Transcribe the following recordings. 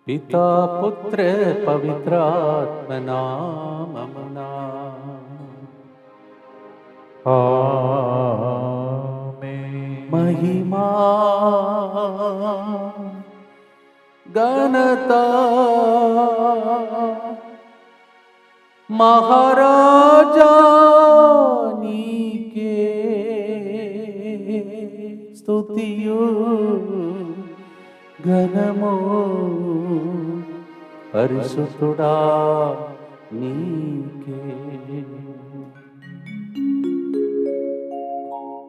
పితా పుత్ర పవిత్రాత్మ నామమునా ఆమేన్. మహిమా ఘనత మహారాజా నీకే స్తుతియు ఘనము పరిశుద్ధుడా నీకే.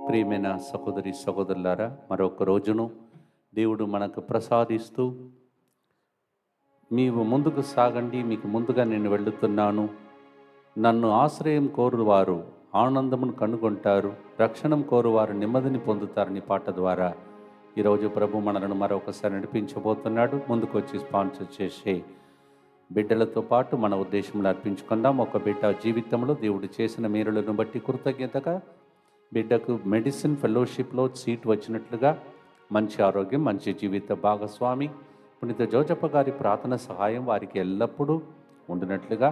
ప్రియమైన సహోదరి సహోదరులారా, మరొక రోజును దేవుడు మనకు ప్రసాదిస్తూ, నీవు ముందుకు సాగండి, మీకు ముందుగా నేను వెళుతున్నాను, నన్ను ఆశ్రయం కోరువారు ఆనందమును కనుగొంటారు, రక్షణం కోరువారు నెమ్మదిని పొందుతారని పాట ద్వారా ఈరోజు ప్రభు మనలను మరొకసారి నడిపించబోతున్నాడు. ముందుకు వచ్చి స్పాన్సర్ చేసే బిడ్డలతో పాటు మన ఉద్దేశంలో అర్పించుకుందాం. ఒక బిడ్డ జీవితంలో దేవుడు చేసిన మేలులను బట్టి కృతజ్ఞతగా, బిడ్డకు మెడిసిన్ ఫెలోషిప్లో సీట్ వచ్చినట్లుగా, మంచి ఆరోగ్యం, మంచి జీవిత భాగస్వామి పునీత జోజప్ప గారి ప్రార్థన సహాయం వారికి ఎల్లప్పుడూ ఉండినట్లుగా,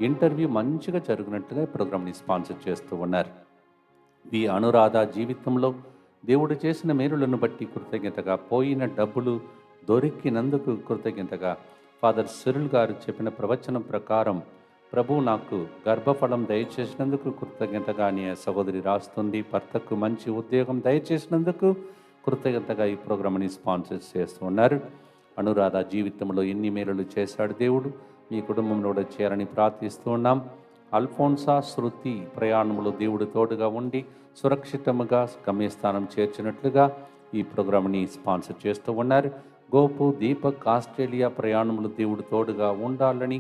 ఇంటర్వ్యూ మంచిగా జరిగినట్లుగా ఈ ప్రోగ్రామ్ని స్పాన్సర్ చేస్తూ ఉన్నారు. ఈ అనురాధ జీవితంలో దేవుడు చేసిన మేలులను బట్టి కృతజ్ఞతగా, పోయిన డబ్బులు దొరికినందుకు కృతజ్ఞతగా, ఫాదర్ సిరిల్ గారు చెప్పిన ప్రవచనం ప్రకారం ప్రభు నాకు గర్భఫలం దయచేసినందుకు కృతజ్ఞతగా అని సహోదరి రాస్తుంది. భర్తకు మంచి ఉద్యోగం దయచేసినందుకు కృతజ్ఞతగా ఈ ప్రోగ్రామ్ని స్పాన్సర్ చేస్తూ ఉన్నారు. అనురాధ జీవితంలో ఎన్ని మేలులు చేశాడు దేవుడు, మీ కుటుంబంలో కూడా చేరని ప్రార్థిస్తూ ఉన్నాం. అల్ఫోన్సా శృతి ప్రయాణంలో దేవుడు తోడుగా ఉండి సురక్షితముగా గమ్యస్థానం చేర్చినట్లుగా ఈ ప్రోగ్రామ్ని స్పాన్సర్ చేస్తూ ఉన్నారు. గోపు దీపక్ ఆస్ట్రేలియా ప్రయాణంలో దేవుడు తోడుగా ఉండాలని,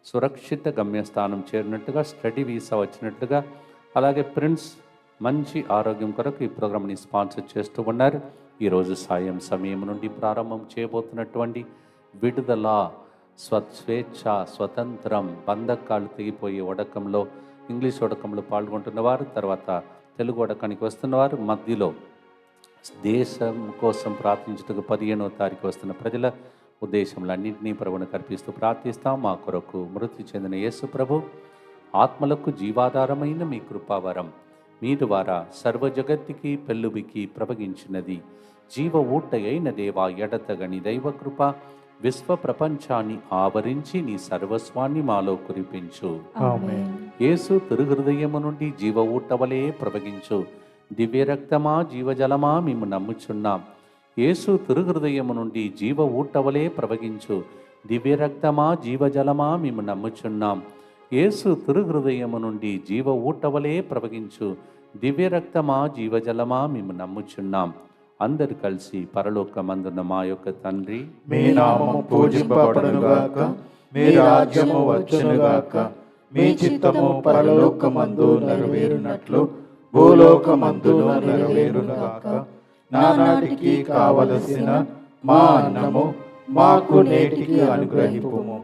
సురక్షిత గమ్యస్థానం చేరినట్టుగా, స్టడీ వీసా వచ్చినట్లుగా, అలాగే ప్రిన్స్ మంచి ఆరోగ్యం కొరకు ఈ ప్రోగ్రామ్ని స్పాన్సర్ చేస్తూ ఉన్నారు. ఈరోజు సాయం సమయం నుండి ప్రారంభం చేయబోతున్నటువంటి విడుదల, స్వేచ్ఛ, స్వతంత్రం, బంధకాలు తెగిపోయే వడకంలో, ఇంగ్లీష్ వడకంలో పాల్గొంటున్నవారు, తర్వాత తెలుగు వడకానికి వస్తున్నవారు, మధ్యలో దేశం కోసం ప్రార్థించుటకు 15వ తారీఖు వస్తున్న ప్రజల ఉద్దేశంలో అన్నింటినీ ప్రభువును కల్పిస్తూ ప్రార్థిస్తాం. మా కొరకు మృతి చెందిన యేసు ప్రభు ఆత్మలకు జీవాధారమైన మీ కృపావరం మీ ద్వారా సర్వ జగత్తుకి పెళ్ళుబికి ప్రవగించినది. జీవ ఊట అయిన దేవా, ఎడతగని దైవకృప విశ్వ ప్రపంచాన్ని ఆవరించి నీ సర్వస్వాన్ని మాలో కురిపించు. యేసు తిరుహృదయము నుండి జీవ ఊట వలె ప్రవగించు. దివ్య రక్తమా, జీవజలమా మేము నమ్ముచున్నాం. యేసు తిరుహృదయము నుండి జీవ ఊట వలె ప్రవగించు. దివ్య రక్తమా, జీవజలమా మేము నమ్ముచున్నాం. యేసు తిరుహృదయము నుండి జీవ ఊట వలె ప్రవగించు. దివ్య రక్తమా, జీవజలమా మేము నమ్ముచున్నాం. అందరు కలిసి పరలోకమందున్న మా యొక్క తండ్రి, మీ నామము పూజింపబడునుగాక, మీ రాజ్యము వచ్చునుగాక, మీ చిత్తము పరలోకమందు నెరవేరునట్లు భూలోకమందును నెరవేరునుగాక. నానాటికి కావలసిన మా అన్నము మాకు నేటికి అనుగ్రహింపుము.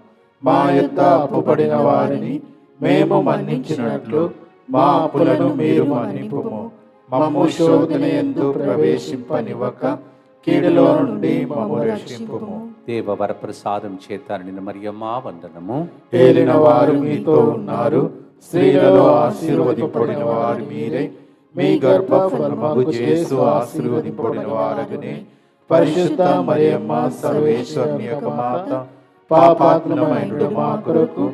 మా యొద్ద అప్పుపడిన వారిని మేము మన్నించినట్లు మా అప్పులను మీరు మన్నింపుము. మమ్ము శోధన యందు ప్రవేశింపనివ్వక కీడులో నుండి మమ్ము రక్షింపుము. దేవ వరప్రసాదం చేత నిన్న మరియమ్మ వందనము. ఏలిన వారు మీతో ఉన్నారు, స్త్రీలలో ఆశీర్వదింపబడిన వారు మీరే. మీ గర్భఫలమగు యేసు ఆశీర్వదింపబడిన వారగునే. పరిశుద్ధ మరియమ్మ సర్వేశ్వరుని యొక్క మాత, పాపాత్ములమైన మా కొరకు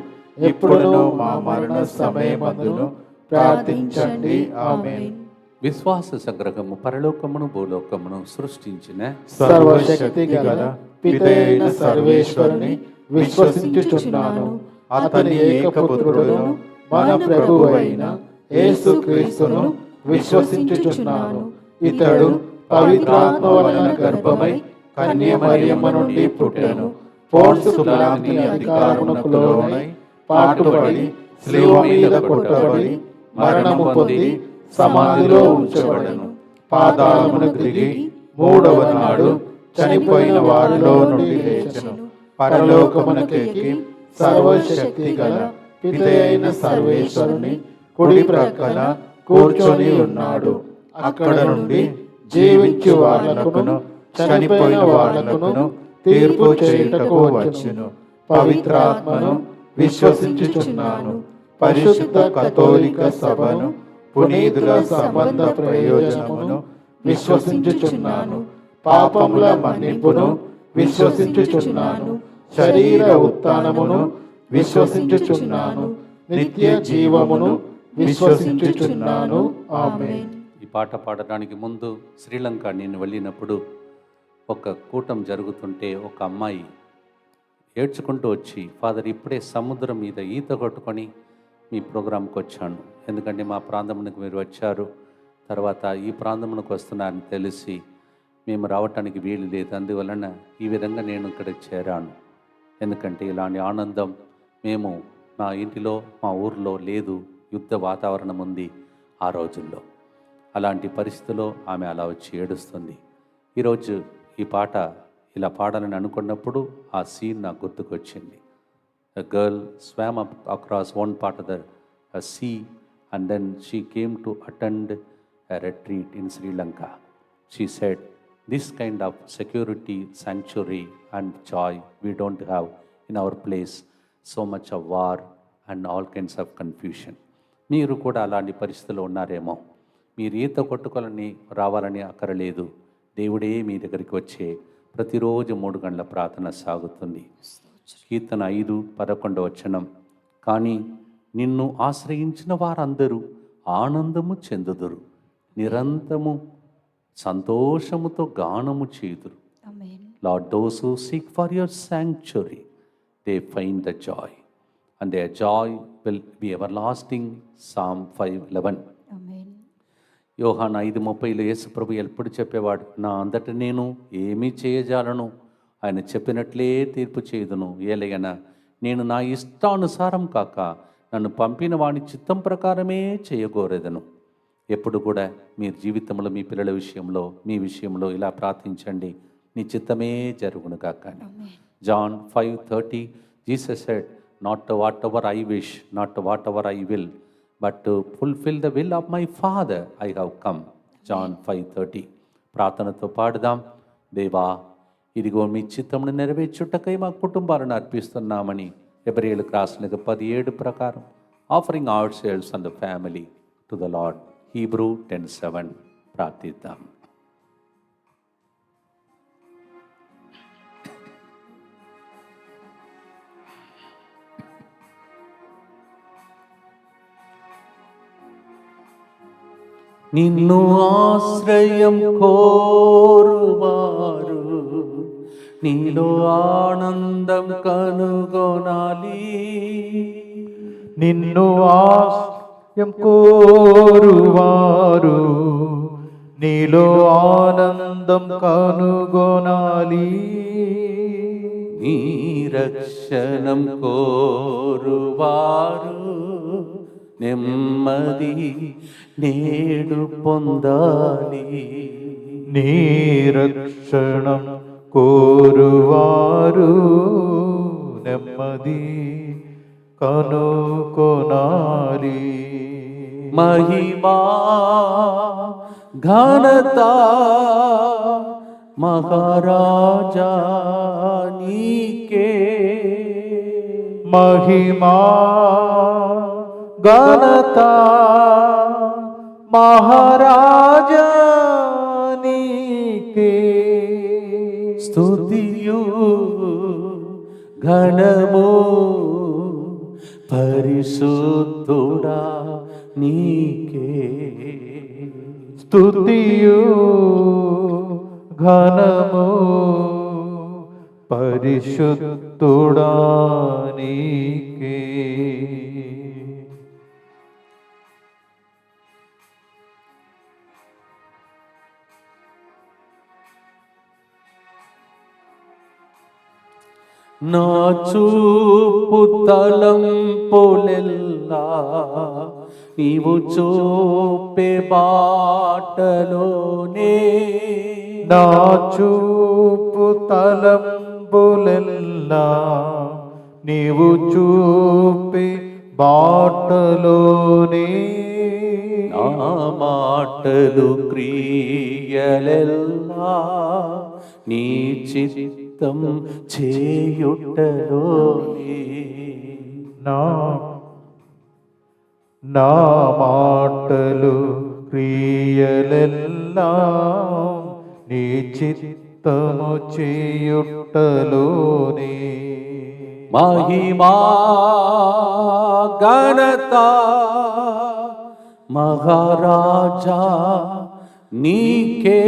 ఎప్పుడును మా మరణ సమయమందును ప్రార్థించండి. ఆమేన్. విశ్వాస సంగ్రహము పరలోకమును భూలోకమును సృష్టించిన సర్వశక్తి గల పితైన సర్వేశ్వరుని విశ్వసించుచున్నాను. అతని ఏకపుత్రుడును మన ప్రభువైన యేసుక్రీస్తును విశ్వసించుచున్నాను. ఇతడు పవిత్రాత్మ వలన గర్భమై కన్య మరియమ్మ నుండి పుట్టెను. పోన్సు పిలాతు అధికారమునకు లోనై పాటుపడి శిలువ మీద కొట్టబడి మరణము పొంది సమాధిలో ఉంచబడెను. పాతాళమునకు దిగి మూడవ నాడు చనిపోయిన వారిలో నుండి లేచెను. పరలోకమునకెక్కి సర్వశక్తి గల పితయైన సర్వేశ్వరుని కుడి ప్రక్కన కూర్చొని ఉన్నాడు. అక్కడ నుండి జీవించు వాళ్ళకును చనిపోయిన వాళ్ళకును తీర్పు చేయుటకు వచ్చును. పవిత్రాత్మను విశ్వసించుచున్నాను. పరిశుద్ధ కథోలిక సభను, పునీతుల సంబంధ ప్రయోజనమును విశ్వసించుచున్నాను. పాపముల మన్నింపును విశ్వసించుచున్నాను. శరీర ఉత్థానమును విశ్వసించుచున్నాను. నిత్య జీవమును విశ్వసించుచున్నాను. ఆమేన్. ఈ పాట పాడడానికి ముందు శ్రీలంక నేను వెళ్ళినప్పుడు ఒక కూటం జరుగుతుంటే ఒక అమ్మాయి ఏడ్చుకుంటూ వచ్చి, ఫాదర్ ఇప్పుడే సముద్రం మీద ఈత కొట్టుకొని మీ ప్రోగ్రాంకి వచ్చాను, ఎందుకంటే మా ప్రాంతమునకు మీరు వచ్చారు, తర్వాత ఈ ప్రాంతమునకు వస్తున్నారని తెలిసి మేము రావటానికి వీలు లేదు, అందువలన ఈ విధంగా నేను ఇక్కడికి చేరాను. ఎందుకంటే ఇలాంటి ఆనందం మేము మా ఇంటిలో మా ఊర్లో లేదు. యుద్ధ వాతావరణం ఉంది ఆ రోజుల్లో. అలాంటి పరిస్థితిలో ఆమె అలా వచ్చి ఏడుస్తుంది. ఈరోజు ఈ పాట ఇలా పాడాలని అనుకున్నప్పుడు ఆ సీన్ నాకు గుర్తుకొచ్చింది. A girl swam up across one part of the sea and then she came to attend a retreat in Sri Lanka. She said, this kind of security, sanctuary and joy we don't have in our place. So much of war and all kinds of confusion. మీరు కూడా అలాంటి పరిస్థితుల్లో ఉన్నారేమో. మీరు ఈత కొట్టుకోవాలని రావాలని అక్కరలేదు. దేవుడే మీ దగ్గరికి వచ్చే ప్రతిరోజు 3 గంటల ప్రార్థన సాగుతుంది. కీర్తన 5:11 కానీ నిన్ను ఆశ్రయించిన వారందరూ ఆనందము చెందుదురు, నిరంతరము సంతోషముతో గానము చేయుదురు. Lord, those who seek for your sanctuary, they find the joy, and their joy will be everlasting. Psalm 5:11. యోహాను 5:30 యేసు ప్రభు ఎప్పుడు చెప్పేవాడు, నా అంతట నేను ఏమీ చేయజాలను, ఆయన చెప్పినట్లే తీర్పు చేయుదును. ఏలయన నేను నా ఇష్టానుసారం కాక నన్ను పంపిన వాని చిత్తం ప్రకారమే చేయగోరేదను. ఎప్పుడు కూడా మీ జీవితంలో మీ పిల్లల విషయంలో మీ విషయంలో ఇలా ప్రార్థించండి, నీ చిత్తమే జరుగును కాక. John 5:30 Jesus said, not whatever I wish, not whatever I will, but to fulfill the will of my Father I have come. John 5:30. ప్రార్థనతో పాడుదాం. దేవా, ఇదిగో మీ చిత్తమును నెరవేర్చుటకై మా కుటుంబాలను అర్పిస్తున్నామని హెబ్రీయులకు రాసిన 17 ప్రకారం offering ourselves and the family to the Lord. Hebrew 10:7 ప్రార్థిద్దాం. నిన్ను ఆశ్రయం కోరువారు నీలో ఆనందం కనుగొనాలి. నిన్ను ఆశ్రయం కోరువారు నీలో ఆనందం కనుగొనాలి. నీ రక్షణం కోరువారు నెమ్మది నేడు పొందాలి. నీ రక్షణం కోరువారు నెమ్మది కనుకొనాలి. మహిమా ఘనత మహారాజా నీకే. మహిమా ఘనత మహారాజా నీకే. స్తుతియు ఘనము పరిశుద్ధుడా నీకే. స్తుతియు ఘనము పరిశుద్ధుడా నీకే. నా చూపు తలంపులెల్లా నీవు చూపే బాటలోనే. నా చూపు తలంపులెల్లా నీవు చూపే బాటలోనే. నా మాటలు క్రియలెల్లా నీ చిత్త చిత్తం చేయుటలోనే నా నా మాటలు క్రియలెల్లా నీ చిత్తము చేయుటలోనే మహిమా ఘనత మహారాజా నీకే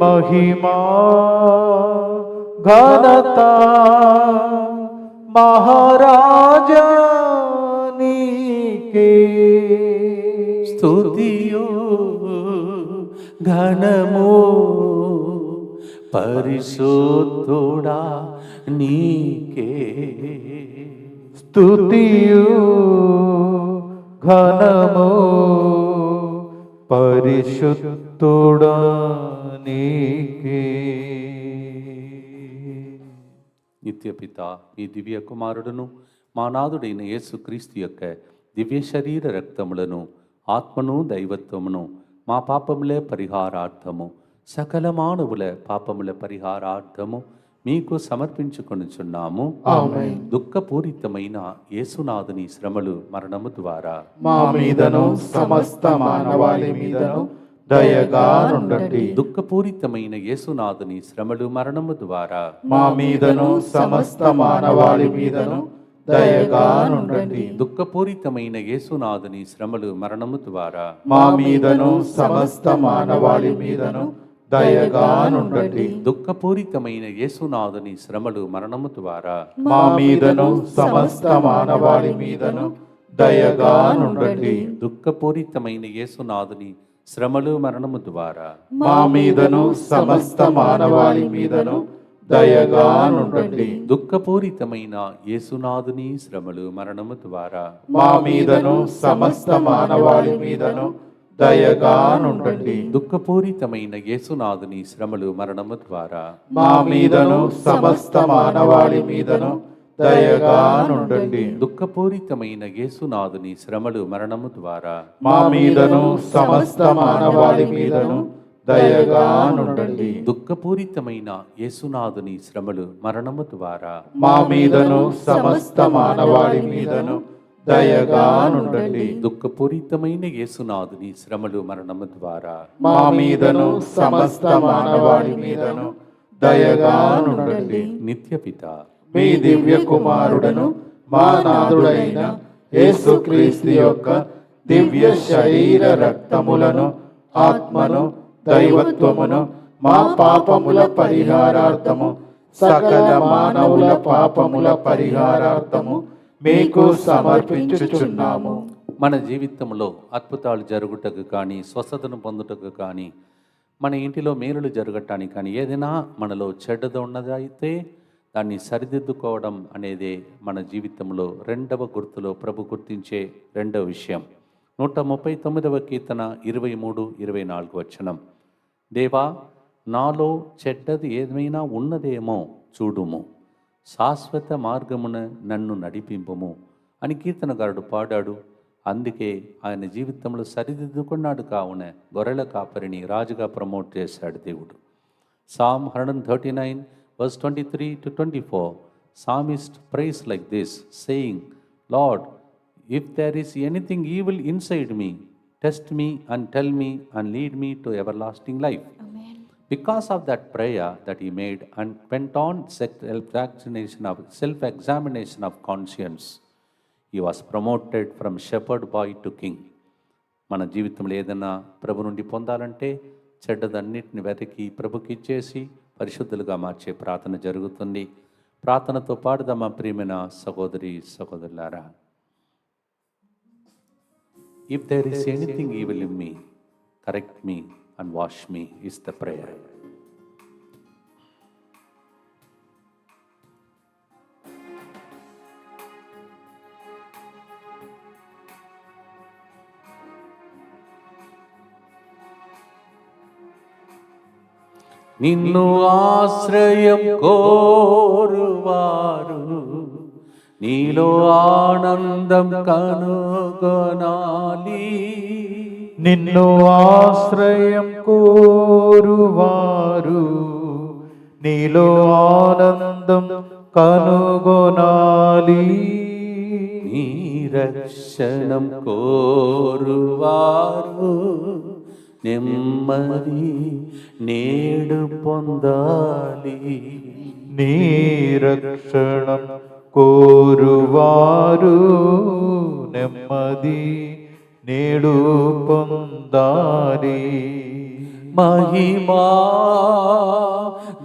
మహిమా ఘనత మహారాజా నీకే స్తుతియు ఘనము పరిశుద్ధుడా నీకే స్తుతియు ఘనము పరిశుద్ధుడా నీకే. నిత్యపిత ఈ దివ్య కుమారుడును మా నాథుడైన యేసుక్రీస్తు యొక్క దివ్య శరీర రక్తములను ఆత్మను దైవత్వమును మా పాపముల పరిహారార్థము సకల మానవుల పాపముల పరిహారార్థము మీకు సమర్పించుకొనుచున్నాము. ఆమేన్. దుఃఖపూరితమైన యేసునాథుని శ్రమలు మరణము ద్వారా మా మీదను సమస్త మానవాళి మీదను దయగా నుండండి. దుఃఖపూరితమైన యేసునాథుని శ్రమలు మరణము ద్వారా మా మీదను సమస్త మానవాళి మీదను దయగా నుండండి. దుఃఖపూరితమైన యేసునాథుని శ్రమలు మరణము ద్వారా మా మీదను సమస్త మానవాళి మీదను దయగా నుండండి. దుఃఖపూరితమైన యేసునాథుని శ్రమలు మరణము ద్వారా మా మీదను సమస్త మానవాళి మీదను దయగా నుండండి. దుఃఖపూరితమైన యేసునాథుని శ్రమలు మరణము ద్వారా మా మీదను సమస్త మానవాళి మీదను దయగా నుండండి. దుఃఖపూరితమైన యేసునాథుని శ్రమలు మరణము ద్వారా మా మీదను సమస్త మానవాళి మీదను దయగా నుండండి. దుఃఖపూరితమైన యేసునాథుని శ్రమలు మరణము ద్వారా మా మీదను సమస్త మానవాళి మీదను దయగా నుండండి. దుఃఖపూరితమైన యేసునాథుని శ్రమలు మరణము ద్వారా మా మీదను సమస్త మానవాళి మీదను దయగా నుండండి. దుఃఖపూరితమైన యేసునాథుని శ్రమలు మరణము ద్వారా మా మీదను సమస్త మానవాళి మీదను దయగా నుండండి. దుఃఖపూరితమైన యేసునాథుని శ్రమలు మరణము ద్వారా మా మీదను సమస్త మానవాళి మీదను దయగా నుండండి. నిత్యపిత మీ దివ్య కుమారుడను మా నాథుడైన యేసుక్రీస్తు యొక్క దివ్య శరీర రక్తములను ఆత్మను దైవత్వమును మా పాపముల పరిహారార్థము సకల మానవుల పాపముల పరిహారార్థము మీకు సమర్పించుచున్నాము. మన జీవితంలో అద్భుతాలు జరుగుటకు కానీ స్వస్థతను పొందుటకు కానీ మన ఇంటిలో మేలులు జరగటానికి కానీ ఏదైనా మనలో చెడ్డది ఉన్నదైతే దాన్ని సరిదిద్దుకోవడం అనేది మన జీవితంలో రెండవ గుర్తులో ప్రభు గుర్తించే రెండవ విషయం. 139వ కీర్తన 23-24 వచనం. దేవా, నాలో చెడ్డది ఏమైనా ఉన్నదేమో చూడుము, శాశ్వత మార్గమున నన్ను నడిపింపుము అని కీర్తనగారుడు పాడాడు. అందుకే ఆయన జీవితంలో సరిదిద్దుకున్నాడు. కావున గొర్రెల కాపరిని రాజుగా ప్రమోట్ చేశాడు దేవుడు. Psalm 139 verse 23-24, psalmist prays like this, saying, Lord, if there is anything evil inside me, test me and tell me and lead me to everlasting life. Amen. Because of that prayer that he made and went on self-examination of conscience, he was promoted from shepherd boy to king. మన జీవితంలో ఏదైనా ప్రభు నుండి పొందాలంటే చెడ్డదన్నిటిని వెతికి ప్రభుకి ఇచ్చేసి పరిశుద్ధులుగా మార్చే ప్రార్థన జరుగుతుంది. ప్రార్థనతో పాడుదామా ప్రియమైన సహోదరి సహోదరులారా. If there is anything evil in me, correct me and wash me is the prayer. నిన్ను ఆశ్రయం కోరువారు నీలో ఆనందం కనుగొనాలి. నిన్ను ఆశ్రయం కోరువారు నీలో ఆనందం కనుగొనాలి. నీ రక్షణం కోరువారు నెమ్మది నేడు పొందాలి. నీ రక్షణం కోరువారు నెమ్మది నేడు పొందాలి. మహిమా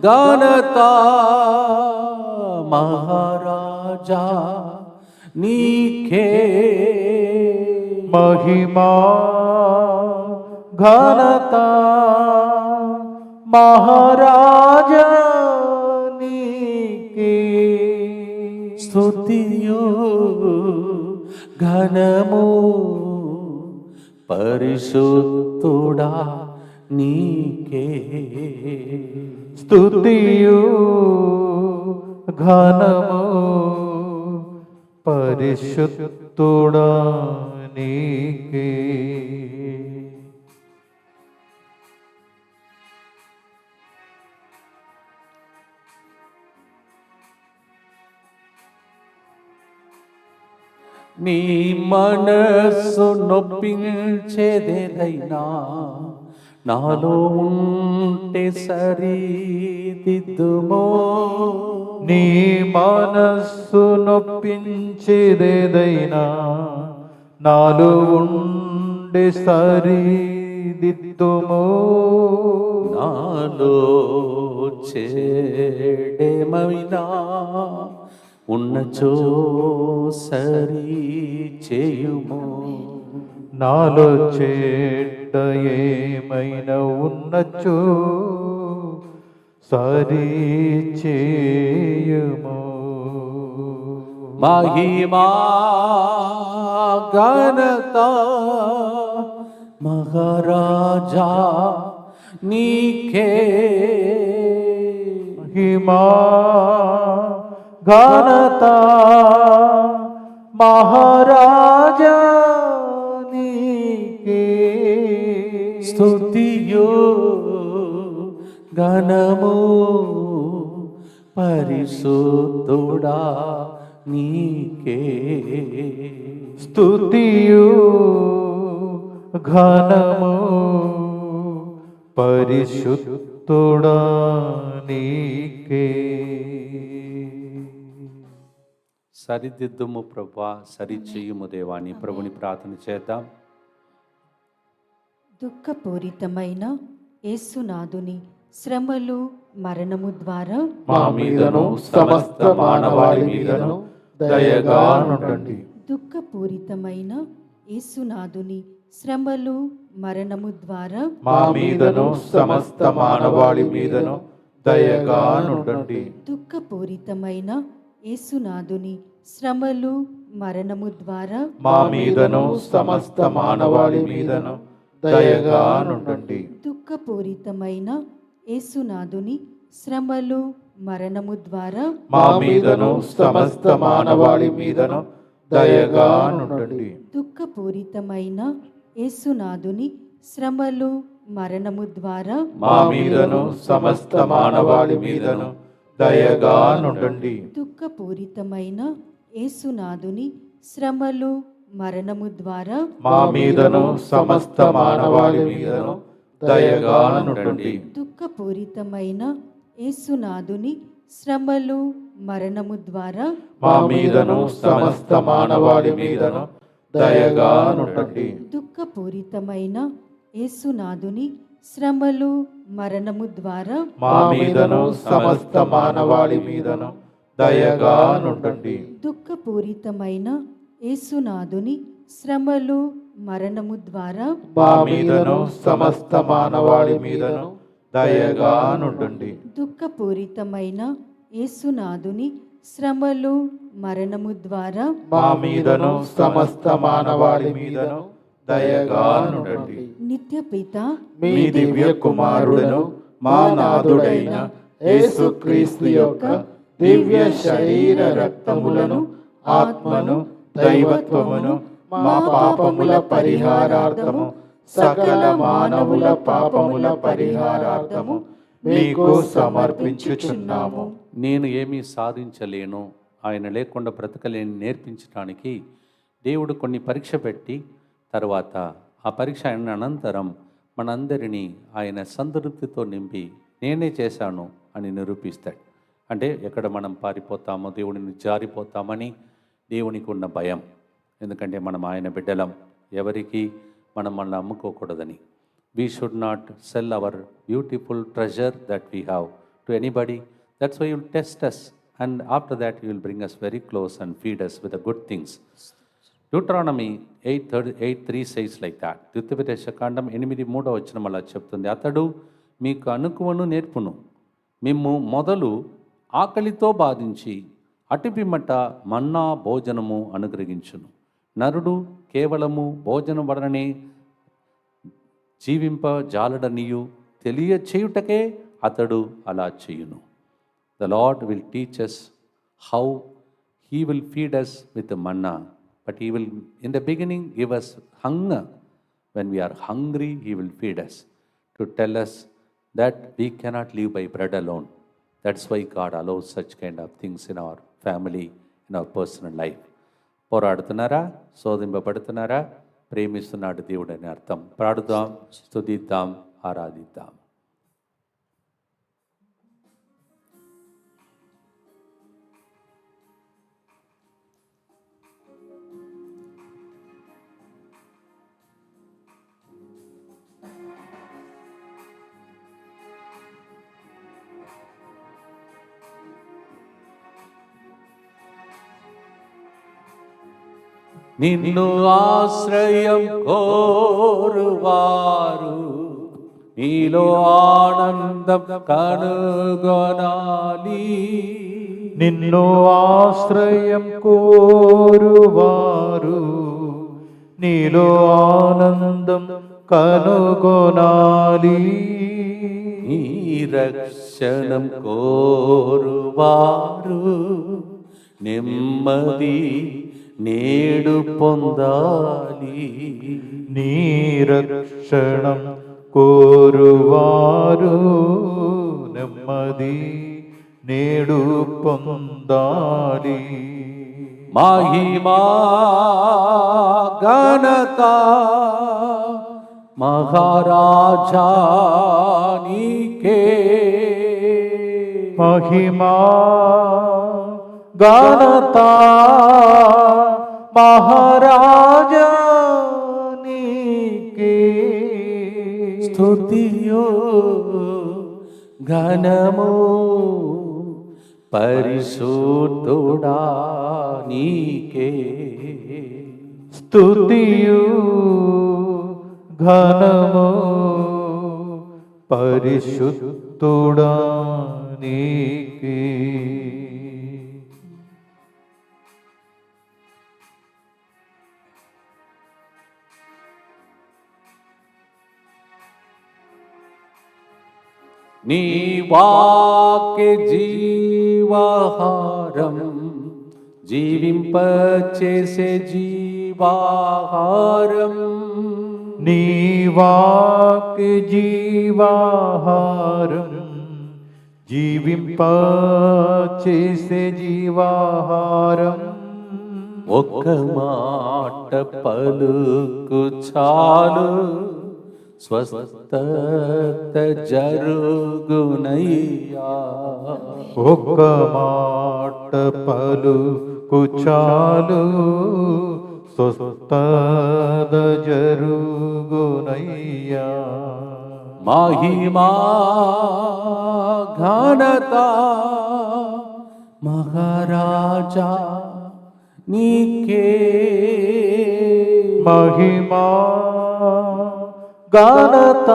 ఘనత మహారాజా నీకే, మహిమా ఘనత మహారాజా నీకే. స్తుతియు ఘనము పరిశుద్ధుడా నీకే, స్తుతియు ఘనము పరిశుద్ధుడా నీకే. నీ మనస్సు నొప్పించేదేదైనా నాలో ఉంటే సరిదిద్దుమో. నీ మనస్సు నొప్పించేదేదైనా నాలో ఉండే సరిదిద్దుమో. నాలో చెడేమైనా ఉన్నచో సరి చేయుము. నాలో చెడ్డ ఏమైనా ఉన్నచో సరి చేయుము. మహిమా ఘనత మహారాజా నీకే, మహిమా ఘనత మహారాజా నీకే. స్తుతియు ఘనము పరిశుద్ధుడా నీకే, స్తుతియు ఘనము పరిశుద్ధుడా నీకే. సరిదిద్దుము ప్రభా, సరిచేయుము దేవా అని ప్రభుని ప్రార్థన చేద్దాం. దుఃఖపూరితమైన యేసునాథుని శ్రమలు మరణము ద్వారా మా మీదను సమస్త మానవాళి మీదను దయగా నుండండి. దుఃఖపూరితమైన యేసునాథుని శ్రమలు మరణము ద్వారా మా మీదను సమస్త మానవాళి మీదను దయగా నుండండి. దుఃఖపూరితమైన యేసునాథుని శ్రమలు మరణము ద్వారా మా మీదను సమస్త మానవాళి మీదను దయగా నుండండి. దుఃఖపూరితమైన యేసునాథుని శ్రమలు మరణము ద్వారా మా మీదను సమస్త మానవాళి మీదను దయగా నుండండి. దుఃఖపూరితమైన యేసునాథుని శ్రమలు మరణము ద్వారా మా మీదను సమస్త మానవాళి మీదను దయగా నుండండి. దుఃఖపూరితమైన యేసునాథుని శ్రమలు మరణము ద్వారా మా మీదను సమస్త మానవాళి మీదను దయగా నుండండి. దుఃఖపూరితమైన యేసునాథుని శ్రమలు మరణము ద్వారా మా మీదను సమస్త మానవాళి మీదను దయగా నుండండి. దుఃఖపూరితమైన యేసునాథుని శ్రమలు మరణము ద్వారా మా మీదను సమస్త మానవాళి మీదను దయగా నుండండి. దుఃఖపూరితమైన యేసునాథుని శ్రమలు మరణము ద్వారా మా మీదను సమస్త మానవాళి మీదను దయగా నుండండి. దుఃఖపూరితమైన యేసునాథుని శ్రమలు మరణము ద్వారా మా మీదను సమస్త మానవాళి మీదను దయగా నుండండి. నిత్యపిత మీ దివ్య కుమారుడను మా నాథుడైన యేసుక్రీస్తు యొక్క దివ్య శరీర రక్తములను ఆత్మను దైవత్వమును మా పాపముల పరిహారార్థము సకల మానవుల పాపముల పరిహారార్థము మీకు సమర్పించుచున్నాము. నేను ఏమీ సాధించలేను, ఆయన లేకుండా బ్రతకలేని నేర్పించడానికి దేవుడు కొన్ని పరీక్ష పెట్టి తర్వాత ఆ పరీక్ష అయిన అనంతరం మనందరినీ ఆయన సంతృప్తితో నింపి నేనే చేశాను అని నిరూపిస్తాడు. అంటే ఎక్కడ మనం పారిపోతామో, దేవుడిని జారిపోతామని దేవునికి ఉన్న భయం. ఎందుకంటే మనం ఆయన బిడ్డలం, ఎవరికి మనం మనల్ని అమ్ముకోకూడదని. We should not sell our beautiful treasure that we have to anybody. That's why you will test us and after that you will bring us very close and feed us with the good things. Deuteronomy 8:3 says like that. ద్వితీయోపదేశకాండం 8:3 అలా చెప్తుంది, అతడు మీకు అనుకువను నేర్పును, మిమ్ము మొదలు ఆకలితో బాధించి అటుపిమ్మట మన్నా భోజనము అనుగ్రహించును. నరుడు కేవలము భోజనం వలననే జీవింపజాలడనియు తెలియచేయుటకే అతడు అలా చేయును. The lord will teach us how he will feed us with the manna, but he will in the beginning give us hunger. When we are hungry, he will feed us, to tell us that we cannot live by bread alone. That's why God allows such kind of things in our family, in our personal life. పోరాడుతున్నారా, శోధింపబడుతున్నారా, ప్రేమిస్తున్నాడు దేవుడు అని అర్థం. పాడుదాం, స్తుతిద్దాం, ఆరాధిద్దాం. నిన్ను ఆశ్రయం కోరువారు నీలో ఆనందం కనుగొనాలి. నిన్ను ఆశ్రయం కోరువారు నీలో ఆనందం కనుగొనాలి. నీ రక్షణం కోరువారు నెమ్మది నేడు పొందాలి. నీ రక్షణం కోరువారు నెమ్మది నేడు పొందాలి. మహిమా ఘనత మహారాజా నీకే. మహిమా ఘనత మహారాజా నీకే. స్తుతియో ఘనము పరిశుద్ధుడా నీకే. స్తుతియు ఘనము పరిశుద్ధుడా నీకే. నీ వాక్య జీవాహారం జీవింపచేసే జీవాహారం. నీ వాక్య జీవాహారం జీవింపచేసే జీవాహారం. ఒక్క మాట పలుకు చాలు స్వస్థత జరుగునయ్యా. ఒక్క మాట పలుకు చాలు స్వస్థత జరుగునయ్యా. మహిమా ఘనత మహారాజా నీకే. మహిమా ఘనత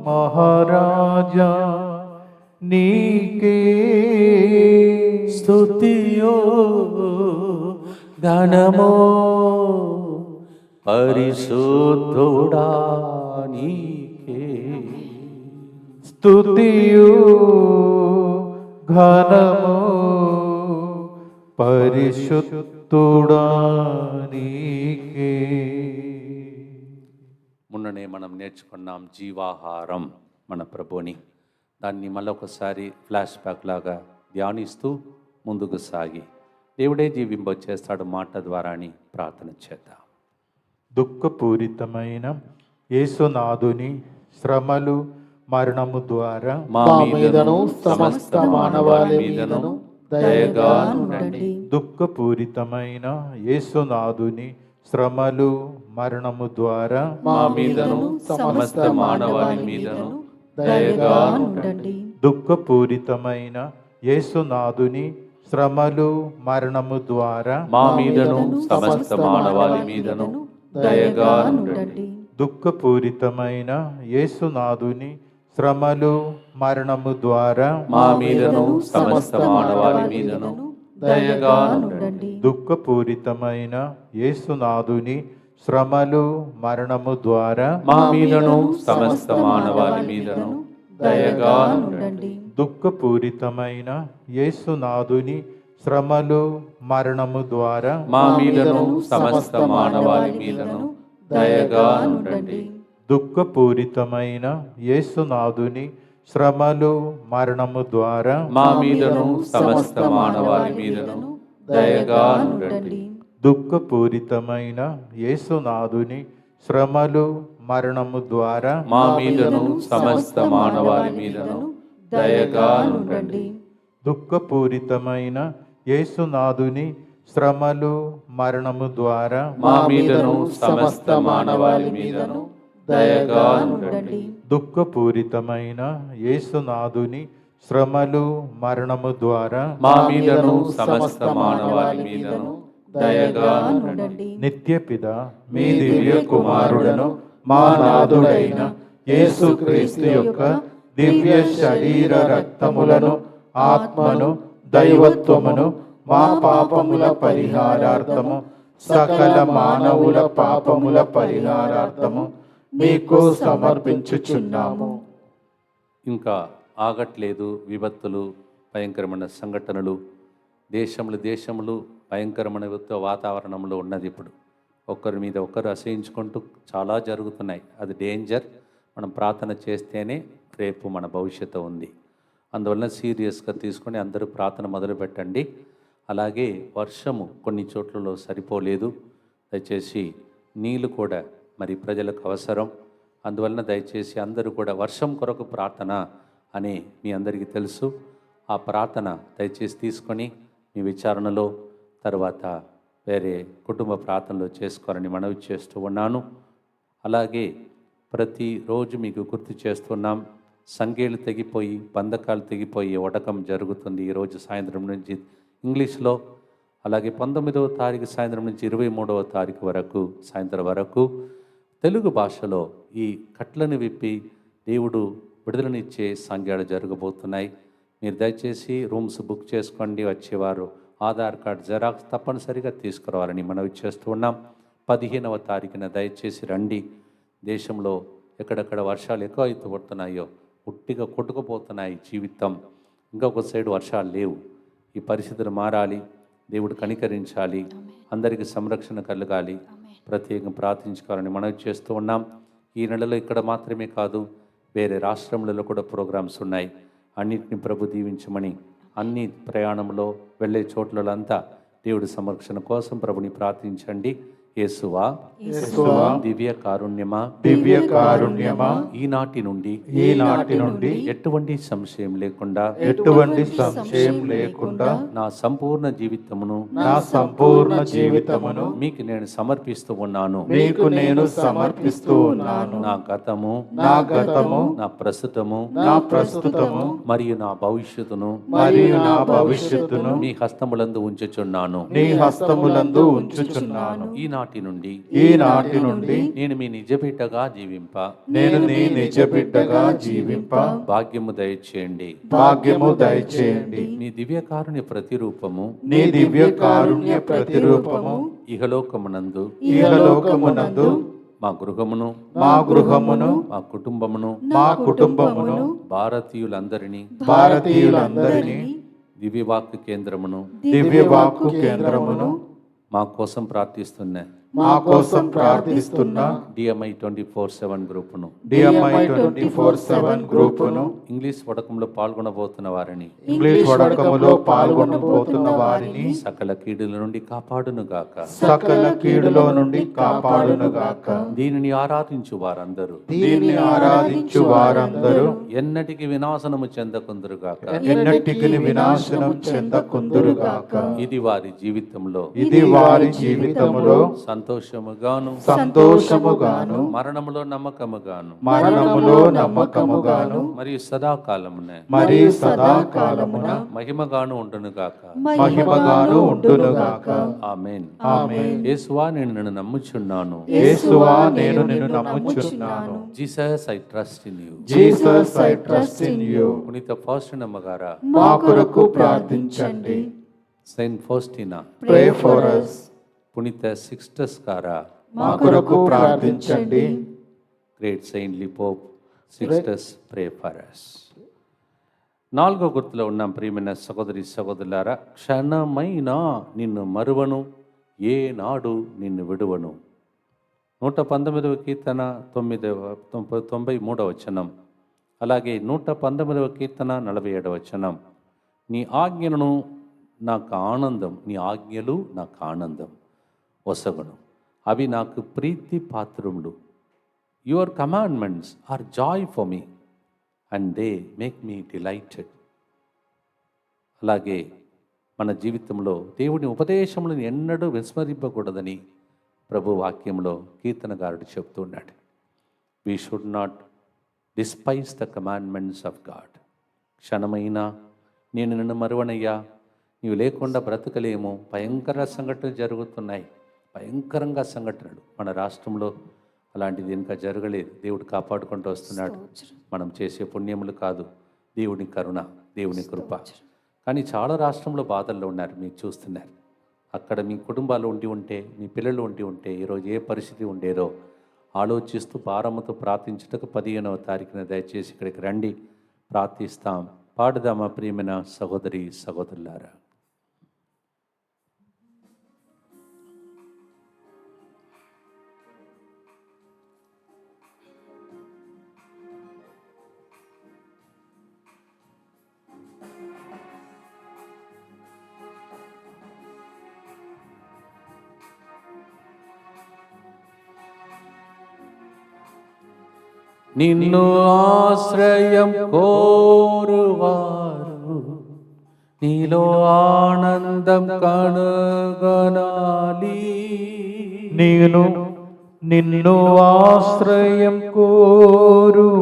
మహారాజా నీకే. స్తుతియో ఘనమో పరిశుద్ధుడా నీకే. స్తుతియు ఘనము పరిశుద్ధుడా నీకే. మొన్ననే మనం నేర్చుకున్నాం జీవాహారం. మన ప్రభుని. దాన్ని మళ్ళొకసారి ఫ్లాష్ బ్యాక్ లాగా ధ్యానిస్తూ ముందుకు సాగి దేవుడే జీవింపచేస్తాడు మాట ద్వారా అని ప్రార్థన చేద్దాం. దుఃఖపూరితమైన యేసునాథుని శ్రమలు మరణము ద్వారా మా మీదను సమస్త మానవాళి మీదను దయగా ఉండండి. దుఃఖపూరితమైన యేసునాథుని శ్రమలు మరణము ద్వారా మా మీదను సమస్త మానవాళి మీదను దయగా ఉండండి. దుఃఖపూరితమైన యేసునాథుని శ్రమలు మరణము ద్వారా మా మీదను సమస్త మానవాళి మీదను దయగా ఉండండి. దుఃఖపూరితమైన యేసునాథుని శ్రమలు మరణము ద్వారా మా మీదను సమస్త మానవాళి మీదను దయగా ఉండండి. దుఃఖపూరితమైన యేసునాథుని శ్రమలు మరణము ద్వారా మా మీదను సమస్త మానవాళి మీదను దయగా ఉండండి. దుఃఖపూరితమైన యేసునాథుని శ్రమలు మరణము ద్వారా మా మీదను సమస్త మానవాళి మీదను దయగా ఉండండి. దుఃఖపూరితమైన యేసునాథుని శ్రమలు మరణము ద్వారా మా మీదను సమస్త మానవాళి మీదను దయగా ఉండండి. దుఃఖపూరితమైన యేసునాథుని శ్రమలు మరణము ద్వారా మా మీదను సమస్త మానవాళి మీదను దయగా ఉండండి. దుఃఖపూరితమైన యేసునాథుని శ్రమలు మరణము ద్వారా మా మీదను సమస్త మానవాళి మీదను దయగా ఉండండి. దుఃఖపూరితమైన యేసునాథుని శ్రమలు మరణము ద్వారా మా మీదను సమస్త మానవాళి మీదను దయగా ఉండండి. నిత్యపిత మీ దివ్య కుమారుడను మా నాథుడైన యేసుక్రీస్తు యొక్క దివ్య శరీర రక్తములను ఆత్మను దైవత్వమును మా పాపముల పరిహారార్థము సకల మానవుల పాపముల పరిహారార్థము మీకు సమర్పించుచున్నాము. ఇంకా ఆగట్లేదు. విపత్తులు, భయంకరమైన సంఘటనలు, దేశములు భయంకరమైన వాతావరణంలో ఉన్నది. ఇప్పుడు ఒకరి మీద ఒకరు అసహించుకుంటూ చాలా జరుగుతున్నాయి. అది డేంజర్. మనం ప్రార్థన చేస్తేనే రేపు మన భవిష్యత్తు ఉంది. అందువలన సీరియస్గా తీసుకొని అందరూ ప్రార్థన మొదలు పెట్టండి. అలాగే వర్షము కొన్ని చోట్లలో సరిపోలేదు. దయచేసి నీళ్ళు కూడా మరి ప్రజలకు అవసరం. అందువలన దయచేసి అందరూ కూడా వర్షం కొరకు ప్రార్థన అని మీ అందరికీ తెలుసు. ఆ ప్రార్థన దయచేసి తీసుకొని మీ విచారణలో తర్వాత వేరే కుటుంబ ప్రార్థనలో చేసుకోవాలని మనవి చేస్తూ ఉన్నాను. అలాగే ప్రతిరోజు మీకు గుర్తు చేస్తున్నాం, సంఖ్యలు తెగిపోయి బంధకాలు తెగిపోయి వడకం జరుగుతుంది ఈరోజు సాయంత్రం నుంచి ఇంగ్లీష్లో. అలాగే 19వ తారీఖు సాయంత్రం నుంచి 23వ తారీఖు వరకు సాయంత్రం వరకు తెలుగు భాషలో ఈ కట్లను విప్పి దేవుడు విడుదలనిచ్చే సంఘాలు జరగబోతున్నాయి. మీరు దయచేసి రూమ్స్ బుక్ చేసుకోండి. వచ్చేవారు ఆధార్ కార్డ్ జెరాక్స్ తప్పనిసరిగా తీసుకురావాలని మనవి చేస్తూ ఉన్నాం. 15వ తారీఖున దయచేసి రండి. దేశంలో ఎక్కడెక్కడ వర్షాలు ఎక్కువ అయితే పడుతున్నాయో ఉట్టిగా కొట్టుకుపోతున్నాయి జీవితం. ఇంకొక సైడ్ వర్షాలు లేవు. ఈ పరిస్థితులు మారాలి. దేవుడు కనికరించాలి. అందరికీ సంరక్షణ కలగాలి. ప్రత్యేకంగా ప్రార్థించుకోవాలని మనవి చేస్తూ ఉన్నాం. ఈ నెలలో ఇక్కడ మాత్రమే కాదు, వేరే రాష్ట్రములలో కూడా ప్రోగ్రామ్స్ ఉన్నాయి. అన్నిటిని ప్రభు దీవించమని అన్ని ప్రయాణంలో వెళ్ళే చోట్లంతా దేవుడి సంరక్షణ కోసం ప్రభుని ప్రార్థించండి. యేసువా, దివ్య కారుణ్యమా, దివ్య కారుణ్యమా, ఈనాటి నుండి ఎటువంటి సంశయం లేకుండా నా సంపూర్ణ జీవితమును మీకు నేను సమర్పిస్తూ ఉన్నాను. నా గతము, నా ప్రస్తుతము, మరియు నా భవిష్యత్తును మీ హస్తములందు ఉంచుచున్నాను. ఈనాటి నుండి నేను మీ నిజ బిడ్డగా జీవింప భాగ్యము దయచేయండి. నీ దివ్య కారుణ్య ప్రతిరూపము ఇహలోకమునందు మా గృహమును మా కుటుంబమును భారతీయులందరినీ దివ్యవాక్కు కేంద్రమును మా కోసం ప్రార్థిస్తున్న మా కోసం ప్రార్థిస్తున్న డిఎంఐ 24/7 గ్రూపును, డిఎంఐ 24/7 గ్రూపును, ఇంగ్లీష్ వడకంలో పాల్గొనబోతున్న వారిని, ఇంగ్లీష్ వడకములో పాల్గొనబోతున్న వారిని సకల కీడుల నుండి కాపాడును గాక. సకల కీడులో నుండి కాపాడును గాక. దీనిని ఆరాధించు వారందరూ దీన్ని ఆరాధించు వారందరూ ఎన్నటికి వినాశనము చెందకుందురు గాక. ఎన్నటికి వినాశనం చెందకుందురు గాక. ఇది వారి జీవితంలో ఇది వారి జీవితములో సంతోషముగాను సంతోషముగాను మరణములో నమ్మకముగాను మరణములో నమ్మకముగాను మరియు సదాకాలమున మరి సదాకాలమున మహిమగాను ఉండును గాక. మహిమగాను ఉండును గాక. ఆమేన్. ఆమేన్. యేసువా నేను నిన్ను నమ్ముచున్నాను. యేసువా నేను నిన్ను నమ్ముచున్నాను. Jesus I trust in you. Jesus I trust in you. పునీత ఫౌస్టినా గారా మా కొరకు ప్రార్థించండి. Saint Faustina, pray for us. పునీత సిక్స్టస్ గారా మా కొరకు ప్రార్థించండి. Great saintly Pope Sixtus, pray for us. 4వ గుర్తులో ఉన్నాం. ప్రియమైన సహోదరి సహోదరులారా, క్షణమైనా నిన్ను మరువను, ఏనాడు నిన్ను విడువను. 119వ కీర్తన 93వ వచనం, అలాగే 119వ కీర్తన 47వ వచనం. నీ ఆజ్ఞలను నాకు ఆనందం, నీ ఆజ్ఞలు నాకు ఆనందం వసగును, అవి నాకు ప్రీతి పాత్రములు. Your commandments are joy for me and they make me delighted. అలాగే మన జీవితంలో దేవుని ఉపదేశములను ఎన్నడూ విస్మరింపకూడదని ప్రభు వాక్యంలో కీర్తనగారుడు చెప్తున్నాడు. We should not despise the commandments of God. క్షణమైనా నేను నిన్ను మరువనయ్యా, నీవు లేకుండా బ్రతకలేము. భయంకర సంఘటనలు జరుగుతున్నాయి, భయంకరంగా సంఘటనలు. మన రాష్ట్రంలో అలాంటిది ఇంకా జరగలేదు. దేవుడు కాపాడుకుంటూ వస్తున్నాడు. మనం చేసే పుణ్యములు కాదు, దేవుని కరుణ, దేవుని కృప. కానీ చాలా రాష్ట్రంలో బాధల్లో ఉన్నారు, మీరు చూస్తున్నారు. అక్కడ మీ కుటుంబాలు ఉండి ఉంటే, మీ పిల్లలు ఉండి ఉంటే ఈరోజు ఏ పరిస్థితి ఉండేదో ఆలోచిస్తూ భారముతో ప్రార్థించుటకు 15వ తారీఖున దయచేసి ఇక్కడికి రండి, ప్రార్థిస్తాం. పాడుదామా ప్రియమైన సహోదరి సహోదరులారా. నిన్ను ఆశ్రయం కోరువారు నీలో ఆనందం కనుగొనాలి. నిన్ను ఆశ్రయం కోరువారు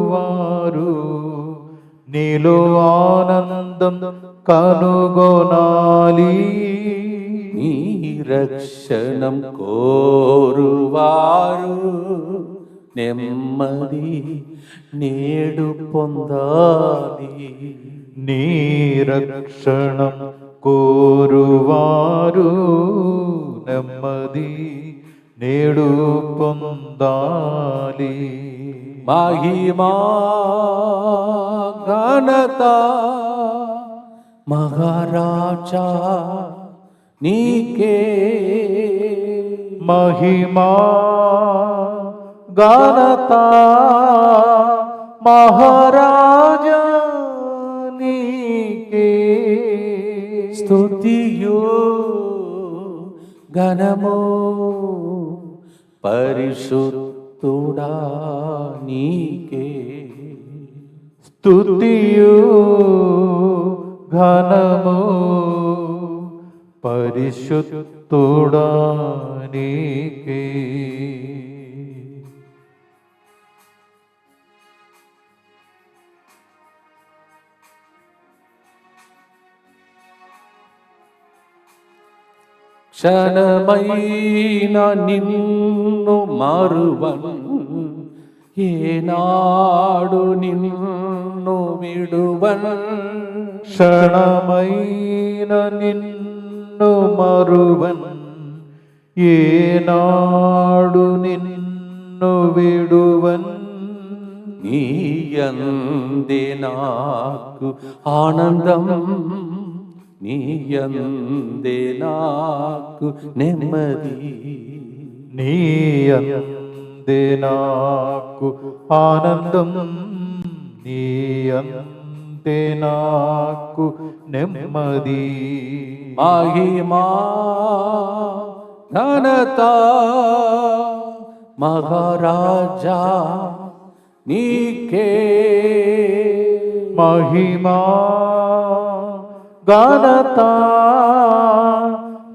నీలో ఆనందం కనుగొనాలి. నీ రక్షణం కోరువారు నెమ్మది నేడు పొందాలి. నీ రక్షణం కోరువారు నెమ్మది నేడు పొందాలి. మహిమా ఘనత మహారాజా నీకే, మహిమా ఘనత మహారాజా నీకే. స్తుతియు ఘనము పరిశుద్ధుడా నీకే. స్తుతియు ఘనము పరిశుద్ధుడా నీకే. క్షణమైన నిన్ను మరువను, ఏనాడు నిన్ను విడువను. క్షణమైన నిన్ను మరువన్, ఏనాడు నిన్ను విడువన్. నీయందే నాకు ఆనందం, నీయందే నాకు నెమ్మది. నీ అందే నాకు ఆనందం, నీ అందే నాకు నెమ్మది. మహిమా ఘనత మహారాజా నీకే. మహిమా ఘనత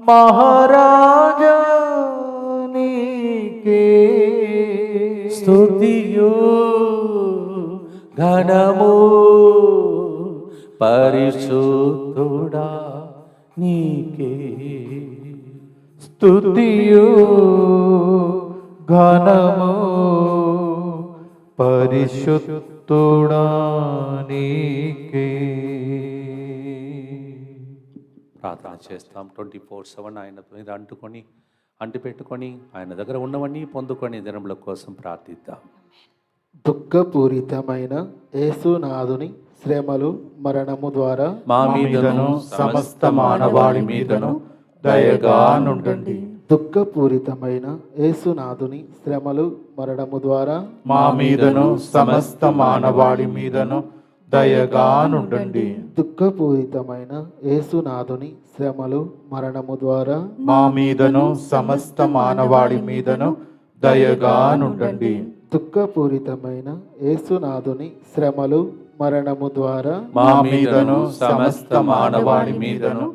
మహారాజా నీకే. స్తుతియు ఘనము పరిశుద్ధుడా నీకే. స్తుతియు ఘనము పరిశుద్ధుడా నీకే. ప్రార్థన చేస్తాం. 24/7 ఆయన మీద అంటిపెట్టుకొని ఆయన దగ్గర ఉన్నవన్నీ పొందుకొని దినముల కోసం ప్రార్థిద్దాం. దుఃఖపూరితమైన యేసునాథుని శ్రమలు మరణము ద్వారా మా మీదను సమస్త మానవాళి మీదను దయగా నుండండి. దుఃఖపూరితమైన యేసునాథుని శ్రమలు మరణము ద్వారా మా మీదను సమస్త మానవాళి మీదను దయగా నుండండి. దుఃఖపూరితమైన యేసునాథుని శ్రమలు మరణము ద్వారా మా మీదను సమస్త మానవాళి మీదను దయగా నుండండి. దుఃఖపూరితమైన యేసునాథుని శ్రమలు మరణము ద్వారా మా మీదను సమస్త మానవాళి మీదను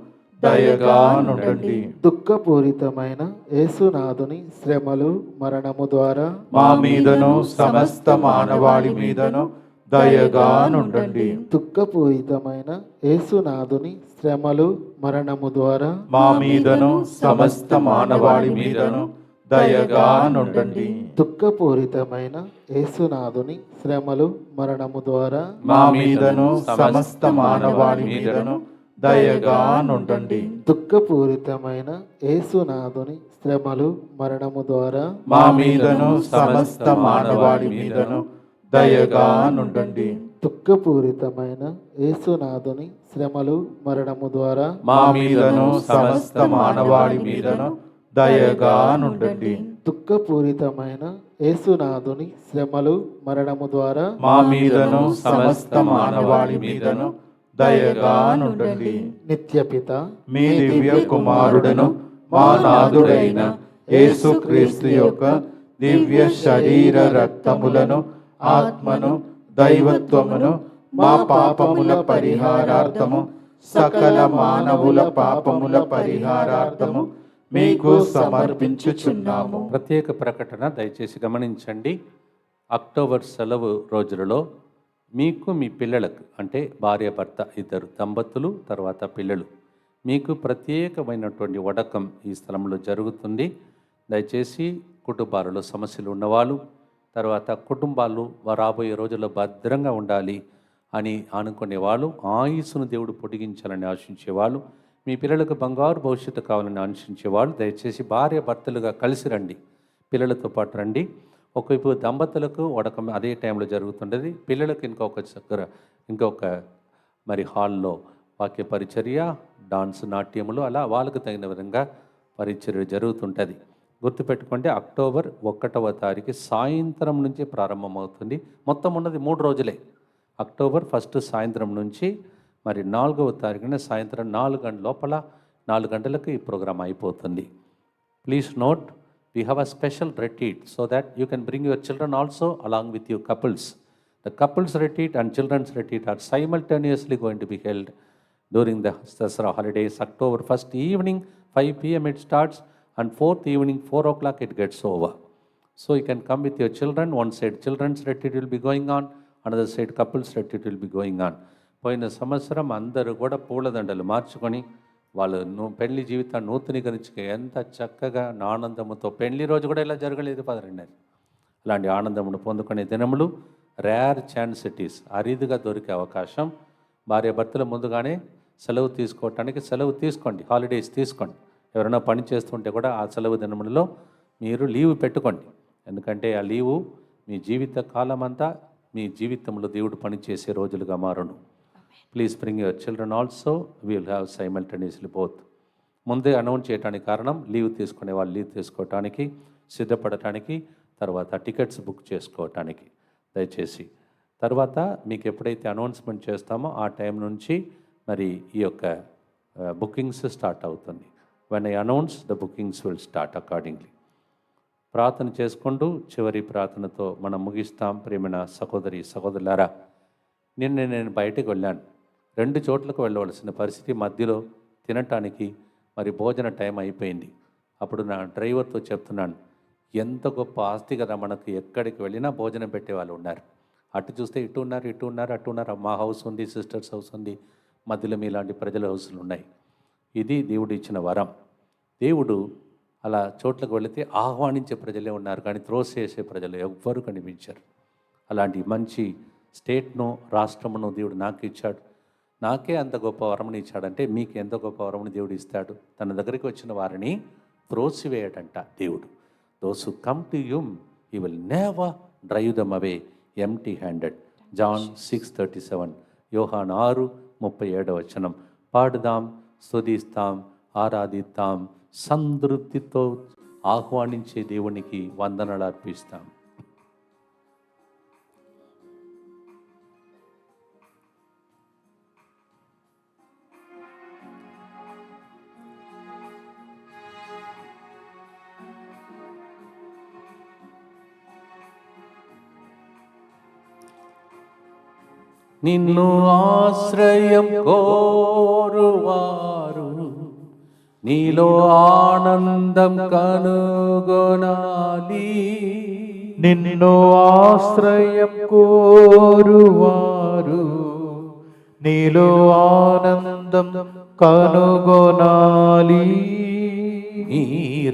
దయగా నుండండి. దుఃఖపూరితమైన యేసునాథుని శ్రమలు మరణము ద్వారా మా మీదను సమస్త మానవాళి మీదను దయగా నుండండి. దుఃఖపూరితమైన యేసునాథుని శ్రమలు మరణము ద్వారా మా మీదను సమస్త మానవాళి మీదను దయగా నుండండి. దుఃఖపూరితమైన యేసునాథుని శ్రమలు మరణము ద్వారా మా మీదను సమస్త మానవాళి మీదను దయగా నుండండి. దుఃఖపూరితమైన యేసునాథుని శ్రమలు మరణము ద్వారా మా మీదను సమస్త మానవాళి మీదను దయగా నుండండి. దుఃఖపూరితమైన యేసునాథుని శ్రమలు మరణము ద్వారా మా మీదను సమస్త మానవాళి మీదను దయగా నుండండి. దుఃఖపూరితమైన యేసునాథుని శ్రమలు మరణము ద్వారా మా మీదను సమస్త మానవాళి మీదను దయగా నుండండి. నిత్యపిత మీ దివ్య కుమారుడను మా నాథుడైన యేసుక్రీస్తు యొక్క దివ్య శరీర రక్తములను, ఆత్మను, దైవత్వమును మా పాపముల పరిహారార్థము, సకల మానవుల పాపముల పరిహారార్థము మీకు సమర్పించుచున్నాము. ప్రత్యేక ప్రకటన దయచేసి గమనించండి. అక్టోబర్ సెలవు రోజులలో మీకు మీ పిల్లలకు అంటే భార్య భర్త ఇద్దరు దంపతులు తర్వాత పిల్లలు మీకు ప్రత్యేకమైనటువంటి వడకం ఈ స్థలంలో జరుగుతుంది. దయచేసి కుటుంబాలలో సమస్యలు ఉన్నవాళ్ళు తర్వాత కుటుంబాలు రాబోయే రోజుల్లో భద్రంగా ఉండాలి అని అనుకునేవాళ్ళు, ఆయుస్సును దేవుడు పొడిగించాలని ఆశించేవాళ్ళు, మీ పిల్లలకు బంగారు భవిష్యత్తు కావాలని ఆశించేవాళ్ళు దయచేసి భార్య భర్తలుగా కలిసి రండి, పిల్లలతో పాటు రండి. ఒకవైపు దంపతులకు వడకం అదే టైంలో జరుగుతుంటుంది, పిల్లలకు ఇంకొక మరి హాల్లో వాక్య పరిచర్య, డాన్స్, నాట్యములు అలా వాళ్ళకు తగిన విధంగా పరిచర్య జరుగుతుంటుంది. గుర్తుపెట్టుకోండి, అక్టోబర్ 1వ తారీఖు సాయంత్రం నుంచి ప్రారంభమవుతుంది. మొత్తం ఉన్నది 3 రోజులే. అక్టోబర్ 1 సాయంత్రం నుంచి మరి 4వ తారీఖున సాయంత్రం 4 గంటల లోపల 4 గంటలకు ఈ ప్రోగ్రాం అయిపోతుంది. Please note, we have a special retreat so that you can bring your children also along with your couples. The couples retreat and children's retreat are simultaneously going to be held during the Dasara holidays. October 1st evening 5 p.m. it starts and 4th evening 4 o'clock it gets over. So you can come with your children. One side children's retreat will be going on, another side couples retreat will be going on. పోయిన సంవత్సరం అందరూ కూడా పూలదండలు మార్చుకొని వాళ్ళు పెళ్లి జీవితాన్ని నూతనీకరించుకు ఎంత చక్కగా ఆనందముతో, పెళ్లి రోజు కూడా ఇలా జరగలేదు పదరండి. అలాంటి ఆనందమును పొందుకునే దినములు, రేర్ ఛాన్స్ ఇట్ ఈస్, అరీదుగా దొరికే అవకాశం. భార్య భర్తలు ముందుగానే సెలవు తీసుకోవటానికి సెలవు తీసుకోండి, హాలిడేస్ తీసుకోండి. ఎవరైనా పని చేస్తుంటే కూడా ఆ సెలవు దినములలో మీరు లీవ్ పెట్టుకోండి. ఎందుకంటే ఆ లీవు మీ జీవిత కాలం అంతా మీ జీవితంలో దేవుడు పనిచేసే రోజులుగా మారును. Please bring your children also, we'll have simultaneously both. ముందే అనౌన్స్ చేయడానికి కారణం లీవ్ తీసుకునే వాళ్ళు లీవ్ తీసుకోవటానికి, సిద్ధపడటానికి, తర్వాత టికెట్స్ బుక్ చేసుకోవటానికి దయచేసి. తర్వాత మీకు ఎప్పుడైతే అనౌన్స్మెంట్ చేస్తామో ఆ టైం నుంచి మరి ఈ యొక్క బుకింగ్స్ స్టార్ట్ అవుతుంది. When I announce the bookings will start accordingly. ప్రార్థన చేసుకుంటూ చివరి ప్రార్థనతో మనం ముగిస్తాం. ప్రియమైన సహోదరులారా, నేను బయటకు వెళ్ళాను. 2 చోట్లకు వెళ్ళవలసిన పరిస్థితి, మధ్యలో తినటానికి మరి భోజన టైం అయిపోయింది. అప్పుడు నా డ్రైవర్తో చెప్తున్నాను, ఎంత గొప్ప ఆస్తి కదా మనకు, ఎక్కడికి వెళ్ళినా భోజనం పెట్టే వాళ్ళు ఉన్నారు. అటు చూస్తే ఇటు ఉన్నారు, ఇటు ఉన్నారు, అటు ఉన్నారు. మా హౌస్ ఉంది, సిస్టర్స్ హౌస్ ఉంది, మధ్యలో మీలాంటి ప్రజల హౌస్లు ఉన్నాయి. ఇది దేవుడు ఇచ్చిన వరం. దేవుడు అలా చోట్లకు వెళితే ఆహ్వానించే ప్రజలే ఉన్నారు, కానీ త్రోసేసే ప్రజలు ఎవ్వరూ కనిపించారు. అలాంటి మంచి స్టేట్ను, రాష్ట్రమును దేవుడు నాకు ఇచ్చాడు. నాకే అంత గొప్ప వరముని ఇచ్చాడంటే మీకు ఎంత గొప్ప వరముని దేవుడు ఇస్తాడు. తన దగ్గరికి వచ్చిన వారిని త్రోసివేయటంట దేవుడు. Those who come to him he will never drive them away empty handed. John 6:37, యోహాను 6:37. పాడుదాం, స్తుతిస్తాం, ఆరాధిస్తాం, సంతృప్తితో ఆహ్వానించే దేవునికి వందనాలు అర్పిస్తాం. నిన్ను ఆశ్రయం కోరువారు నీలో ఆనందం కనుగొనాలి. నిన్ను ఆశ్రయం కోరువారు నీలో ఆనందం కనుగొనాలి. నీ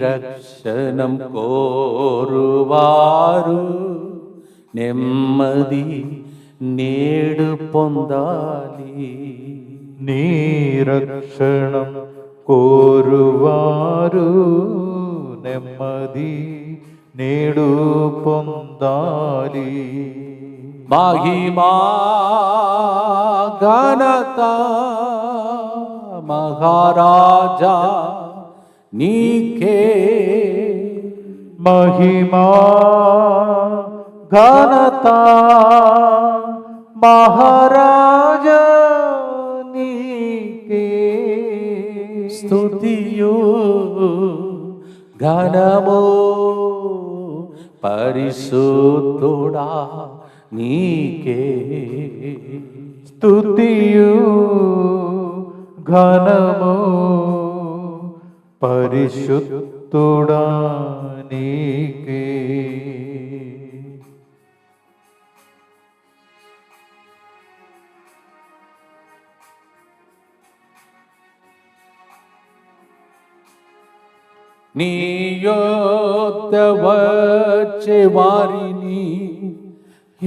రక్షణం కోరువారు నెమ్మది నేడు పొందాలి. నీ రక్షణం కోరువారు నెమ్మది నేడు పొందాలి. మహిమా ఘనత మహారాజా నీకే, మహిమా ఘనత మహారాజా నీకే, స్తుతియు ఘనము పరిశుద్ధుడా నీకే, స్తుతియు ఘనము పరిశుద్ధుడా నీకే. నీ యొద్ద వచ్చే వారిని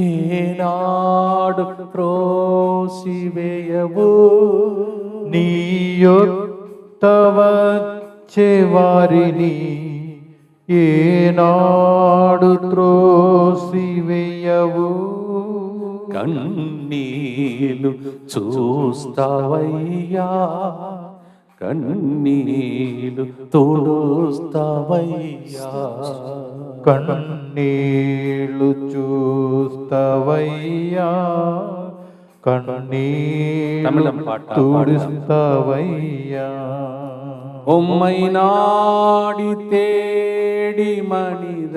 ఏనాడు త్రోసివేయవు. నీ యొద్ద వచ్చే వారిని ఏనాడు త్రోసివేయవు. కన్నీలు చూస్తావయ్యా, కన్నీలు తుడుస్తావయ్యా, కన్నీళ్ళు చూస్తావయ్యా, కన్నీళ్ళు తుడుస్తావయ్యా. உம்மைநாடி தேடி மனித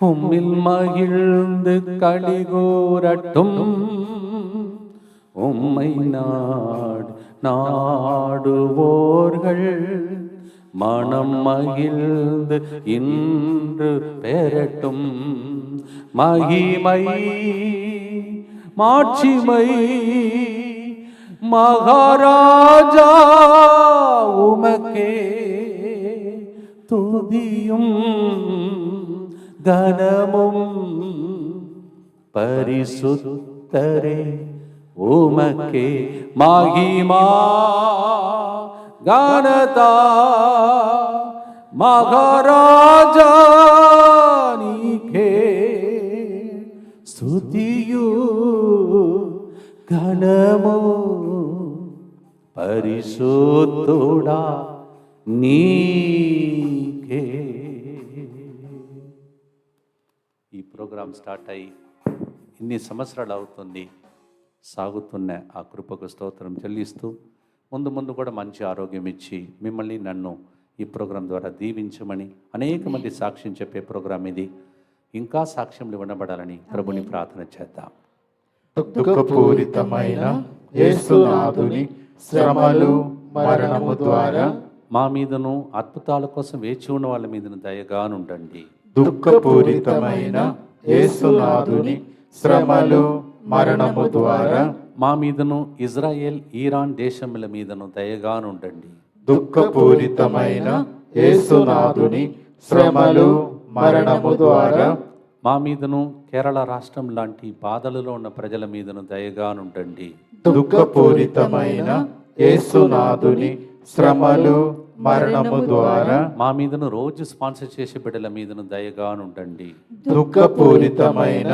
உம்மில் மகிழ்ந்து களிகூரட்டும். உம்மை நாடுவோர்கள் மனம் மகிழ்ந்து இன்று பெறட்டும். மகிமை மாட்சிமை மகாராஜா உமக்கே, துதியும் கனமும் பரிசுத்தரே உமக்கே. மகிமா கனதா மகாராஜா நீக்கே, స్తుతియు ఘనము పరిశుద్ధుడా నీకే. ఈ ప్రోగ్రాం స్టార్ట్ అయ్యి ఇన్ని సంవత్సరాలు అవుతుంది, సాగుతున్న ఆ కృపకు స్తోత్రం చెల్లిస్తూ ముందు ముందు కూడా మంచి ఆరోగ్యం ఇచ్చి మిమ్మల్ని నన్ను ఈ ప్రోగ్రాం ద్వారా దీవించమని, అనేక మంది సాక్ష్యం చెప్పే ప్రోగ్రాం ఇది, ఇంకా సాక్ష్యములు వినబడాలని ప్రభుని ప్రార్థన చేద్దాం. దుఃఖపూరితమైన యేసునాథుని శ్రమలు మరణము ద్వారా మా మీదను అద్భుతాల కోసం వేచి ఉన్న వాళ్ళ మీదను దయగానుండండి. దుఃఖపూరితమైన యేసునాథుని శ్రమలు మరణము ద్వారా మా మీదను ఇజ్రాయెల్ ఈరాన్ దేశముల మీదను దయగానుండండి. దుఃఖపూరితమైన యేసునాథుని శ్రమలు మరణము ద్వారా మా మీదను కేరళ రాష్ట్రం లాంటి బాధలలో ఉన్న ప్రజల మీదను దయగానుండండి. దుఃఖపూరితమైన యేసునాథుని శ్రమలు మరణము ద్వారా మా మీదను రోజు స్పాన్సర్ చేసే బిడ్డల మీదను దయగానుండండి. దుఃఖపూరితమైన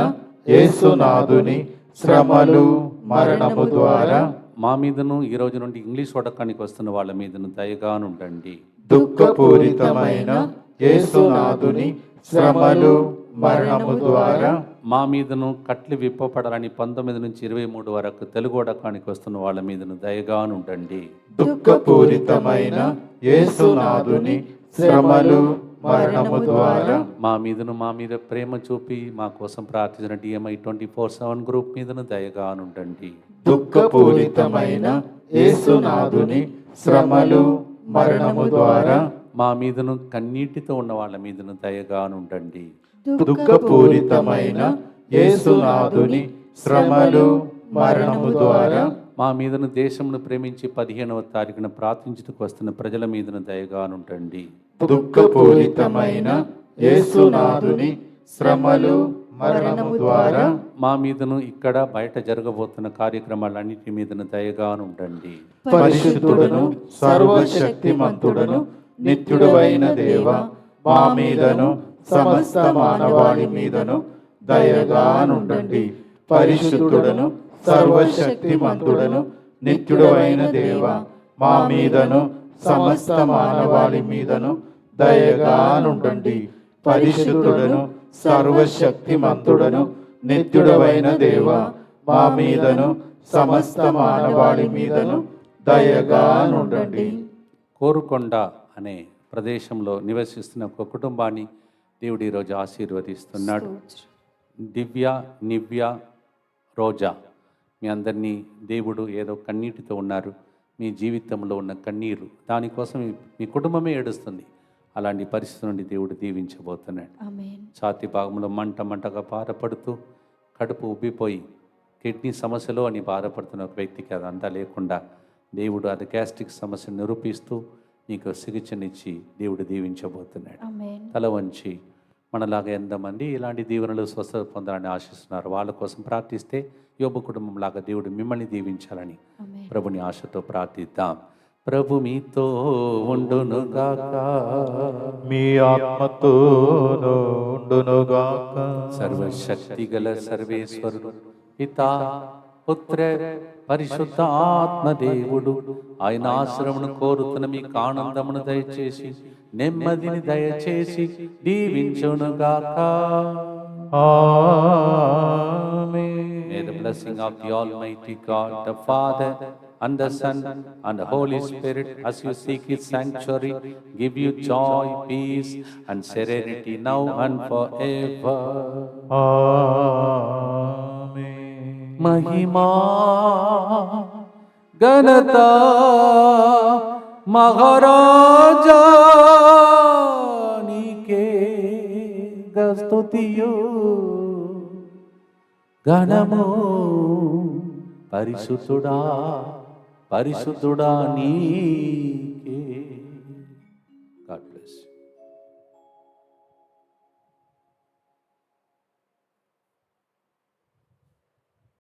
యేసునాథుని శ్రమలు మరణము ద్వారా మా మీదను ఈ రోజు నుండి ఇంగ్లీష్ వడకానికి వస్తున్న వాళ్ళ మీదను దయగానుండండి. దుఃఖపూరితమైన యేసునాథుని శ్రమలు మరణము ద్వారా మా మీదను కట్లు విప్పబడాలని 19 నుంచి 23 వరకు తెలుగు వడకానికి వస్తున్న వాళ్ళ మీదను దయగానుండండి. దుఃఖపూరితమైన యేసునాథుని శ్రమలు మరణము ద్వారా మా మీదను మా మీద ప్రేమ చూపి మా కోసం ప్రార్థించిన DMI 24/7 గ్రూప్ మీదను దయగానుండండి. దుఃఖపూరితమైన యేసునాథుని శ్రమలు మరణము ద్వారా మా మీదను కన్నీటితో ఉన్న వాళ్ళ మీదను దయగానుండండి. దుఃఖపూరితమైన యేసునాథుని శ్రమలు మరణము ద్వారా మా మీదను దేశమును ప్రేమించి 15వ తారీఖున ప్రార్థించుటకు వస్తున్న ప్రజల మీదను దయగానుండండి. దుఃఖపూరితమైన యేసునాథుని శ్రమలు మరణము ద్వారా మా మీదను ఇక్కడ బయట జరగబోతున్న కార్యక్రమాలన్నిటి మీదను దయగానుండండి. పరిశుద్ధుడును సర్వశక్తిమంతుడును నిత్యుడవైన దేవ, మా మీదను సమస్త మానవాళి మీదను దయగానుండండి. పరిశుద్ధుడను సర్వశక్తిమంతుడను నిత్యుడవైన దేవ, మా మీదను సమస్త మానవాళి మీదను దయగానుండండి. పరిశుద్ధుడను సర్వశక్తిమంతుడను నిత్యుడవైన దేవ, మా మీదను సమస్త మానవాళి మీదను దయగానుండండి. కోరుకొండ అనే ప్రదేశంలో నివసిస్తున్న ఒక కుటుంబాన్ని దేవుడు ఈరోజు ఆశీర్వదిస్తున్నాడు. దివ్య, నివ్య, రోజా, మీ అందరినీ దేవుడు ఏదో కన్నీటితో ఉన్నారు. మీ జీవితంలో ఉన్న కన్నీరు దానికోసం మీ కుటుంబమే ఏడుస్తుంది. అలాంటి పరిస్థితి నుండి దేవుడు దీవించబోతున్నాడు. ఛాతీ భాగంలో మంటగా బాధపడుతూ కడుపు ఉబ్బిపోయి కిడ్నీ సమస్యలో అని బాధపడుతున్న ఒక వ్యక్తికి అదంతా లేకుండా దేవుడు అది గ్యాస్ట్రిక్ సమస్యను నిరూపిస్తూ నీకు చికిత్సనిచ్చి దేవుడు దీవించబోతున్నాడు. తల వంచి మనలాగా ఎంతమంది ఇలాంటి దీవెనలు స్వస్థత పొందాలని ఆశిస్తున్నారు వాళ్ళ కోసం ప్రార్థిస్తే యోబు కుటుంబం లాగా దేవుడు మిమ్మల్ని దీవించాలని ప్రభుని ఆశతో ప్రార్థిద్దాం. ప్రభు మీతో ఉండునుగాక, మీ ఆత్మతోను ఉండునుగాక. సర్వశక్తి గల సర్వేశ్వరుడు పితా, పుత్ర, పరిశుద్ధ ఆత్మదేవుడు ఆయన ఆశ్రమను కోరుతున్న మీకు ఆనందమును దయచేసి నెమ్మదిని దయచేసి దీవించునుగాక. May the blessing of the Almighty God, the Father and the Son and the Holy Spirit, as you seek His sanctuary, give you joy, peace and serenity now and forever. महिमा गणता महाराजा नीके स्तुतियो गणमो परिशुद्धुड़ा नीके. God bless you.